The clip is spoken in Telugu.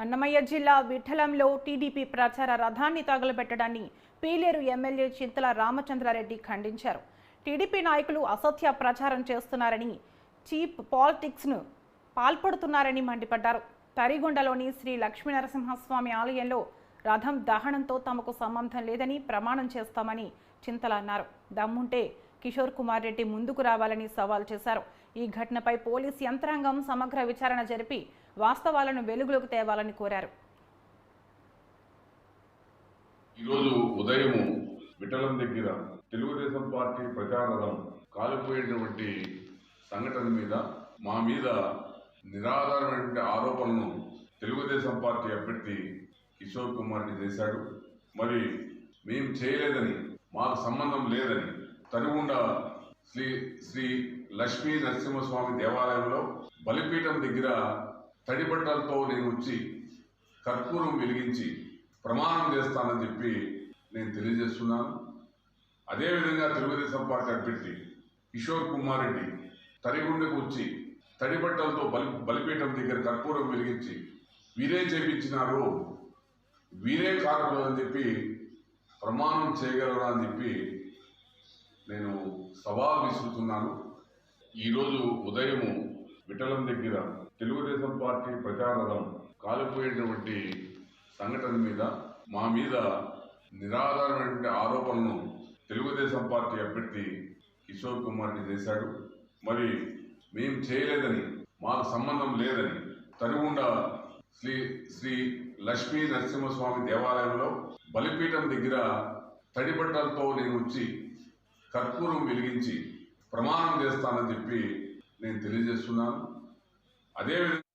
అన్నమయ్య జిల్లా విఠలంలో టీడీపీ ప్రచార రథాన్ని తగులబెట్టడాన్ని పీలేరు ఎమ్మెల్యే చింతల రామచంద్రారెడ్డి ఖండించారు. టీడీపీ నాయకులు అసత్య ప్రచారం చేస్తున్నారని, చీప్ పాలిటిక్స్ను పాల్పడుతున్నారని మండిపడ్డారు. తరిగొండలోని శ్రీ లక్ష్మీనరసింహస్వామి ఆలయంలో రథం దహనంతో తమకు సంబంధం లేదని ప్రమాణం చేస్తామని చింతల అన్నారు. దమ్ముంటే కిషోర్ కుమార్ రెడ్డి ముందుకు రావాలని సవాల్ చేశారు. ఈ ఘటనపై పోలీస్ యంత్రాంగం సమగ్ర విచారణ జరిపి వాస్తవాలను వెలుగులోకి తేవాలని కోరారు. ఈరోజు ఉదయం విఠలం దగ్గర తెలుగుదేశం పార్టీ ప్రచారం కాలిపోయినటువంటి సంఘటన మీద మా మీద నిరాధారమైన ఆరోపణలను తెలుగుదేశం పార్టీ అభ్యర్థి కిషోర్ కుమార్ రెడ్డి చేశాడు. మరి మేము చేయలేదని, మాకు సంబంధం లేదని తరిగొండ శ్రీ లక్ష్మీ నరసింహస్వామి దేవాలయంలో బలిపీఠం దగ్గర తడిబట్టలతో నేను వచ్చి కర్పూరం వెలిగించి ప్రమాణం చేస్తానని చెప్పి నేను తెలియజేస్తున్నాను. అదేవిధంగా తెలుగుదేశం పార్టీ అభ్యర్థి కిషోర్ కుమార్ రెడ్డి తరిగొండకు వచ్చి తడిబట్టలతో బలిపీఠం దగ్గర కర్పూరం వెలిగించి వీరే చేపించినారు, వీరే కారకులు అని చెప్పి ప్రమాణం చేయగలరా అని చెప్పి నేను సవాల్ విసురుతున్నాను. ఈరోజు ఉదయం విఠలం దగ్గర తెలుగుదేశం పార్టీ ప్రచారం కాలిపోయినటువంటి సంఘటన మీద మా మీద నిరాధారమైన ఆరోపణలను తెలుగుదేశం పార్టీ అభ్యర్థి కిషోర్ కుమార్ రెడ్డి చేశాడు. మరి మేము చేయలేదని, మాకు సంబంధం లేదని తరిగొండ శ్రీ లక్ష్మీ నరసింహస్వామి దేవాలయంలో బలిపీఠం దగ్గర తడిబట్టలతో నేను వచ్చి కర్పూరం వెలిగించి ప్రమాణం చేస్తానని చెప్పి నేను తెలియజేస్తున్నాను. అదేవిధంగా